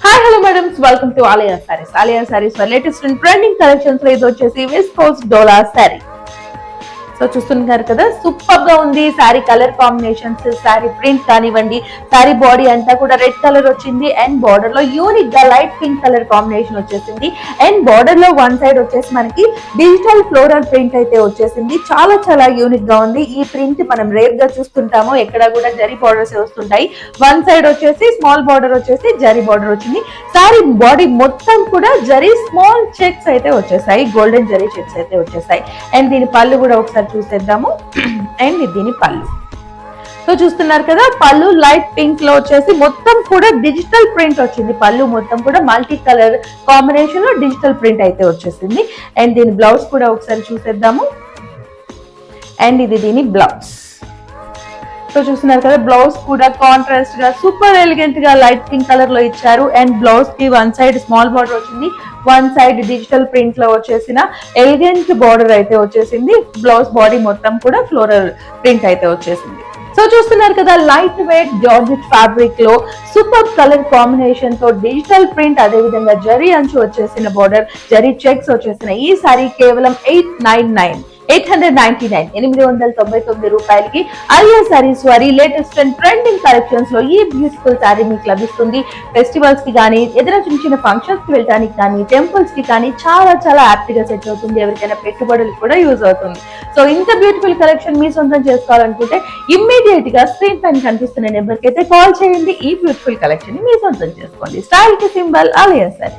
Hi hello madams, welcome to Aalaya sarees. Aalaya sarees latest and trending collections లో ఇది వచ్చేసి viscose డోలా sorry. So చూస్తున్నారు కదా, సూపర్ గా ఉంది. Sari colour combinations, sari print కానివ్వండి, శారీ బాడీ అంతా కూడా రెడ్ కలర్ వచ్చింది అండ్ బార్డర్ లో యూనిక్ గా లైట్ పింక్ కలర్ కాంబినేషన్ వచ్చేసింది అండ్ బార్డర్ లో వన్ సైడ్ వచ్చేసి మనకి డిజిటల్ ఫ్లోరల్ ప్రింట్ అయితే వచ్చేసింది. చాలా చాలా యూనిక్ గా ఉంది. ఈ ప్రింట్ మనం రేర్ గా చూస్తుంటాము, ఎక్కడ కూడా జరీ బార్డర్స్ వస్తుంటాయి. వన్ సైడ్ వచ్చేసి స్మాల్ బార్డర్ వచ్చేసి జరీ బార్డర్ వచ్చింది. శారీ బాడీ మొత్తం కూడా జరీ స్మాల్ చెక్స్ అయితే వచ్చేసాయి, గోల్డెన్ జరీ చెక్స్ అయితే వచ్చేసాయి అండ్ దీని పళ్ళు కూడా ఒకసారి చూసేద్దాము. అండ్ దీని పళ్ళు సో చూస్తున్నారు కదా, పళ్ళు లైట్ పింక్ లో వచ్చేసి మొత్తం కూడా డిజిటల్ ప్రింట్ వచ్చింది. పళ్ళు మొత్తం కూడా మల్టీ కలర్ కాంబినేషన్ లో డిజిటల్ ప్రింట్ అయితే వచ్చేసింది అండ్ దీని బ్లౌజ్ కూడా ఒకసారి చూసేద్దాము. అండ్ ఇది దీని బ్లౌజ్. సో చూస్తున్నారు కదా, బ్లౌజ్ కూడా కాంట్రాస్ట్ గా సూపర్ ఎలిగెంట్ గా లైట్ పింక్ కలర్ లో ఇచ్చారు అండ్ బ్లౌజ్ కి వన్ సైడ్ స్మాల్ బార్డర్ వచ్చింది, వన్ సైడ్ డిజిటల్ ప్రింట్ లో వచ్చేసిన ఎలిగెంట్ బార్డర్ అయితే వచ్చేసింది. బ్లౌజ్ బాడీ మొత్తం కూడా ఫ్లోరల్ ప్రింట్ అయితే వచ్చేసింది. సో చూస్తున్నారు కదా, లైట్ వెయిట్ జార్జెట్ ఫ్యాబ్రిక్ లో సూపర్ కలర్ కాంబినేషన్ తో డిజిటల్ ప్రింట్, అదే విధంగా జరీ అంచు వచ్చేసిన బార్డర్, జరీ చెక్స్ వచ్చేసిన ఈ సారీ కేవలం 899 రూపాయలకి ఆలియా సారీస్ వారి లేటెస్ట్ అండ్ ట్రెండింగ్ కలెక్షన్స్ లో ఈ బ్యూటిఫుల్ సారీ మీకు లభిస్తుంది. ఫెస్టివల్స్ కి కానీ, ఏదైనా చిన్న చిన్న ఫంక్షన్స్ కి వెళ్ళడానికి కానీ, టెంపుల్స్ కి కానీ చాలా చాలా యాప్ట్ గా సెట్ అవుతుంది. ఎవరికైనా పెట్టుబడులకు కూడా యూజ్ అవుతుంది. సో ఇంత బ్యూటిఫుల్ కలెక్షన్ మీ సొంతం చేసుకోవాలనుకుంటే ఇమ్మీడియట్ గా స్క్రీన్ పైన కనిపిస్తున్న నెంబర్ కి అయితే కాల్ చేయండి. ఈ బ్యూటిఫుల్ కలెక్షన్ ని మీ సొంతం చేసుకోండి. స్టైల్ కి సింబల్ ఆలియా సారీ.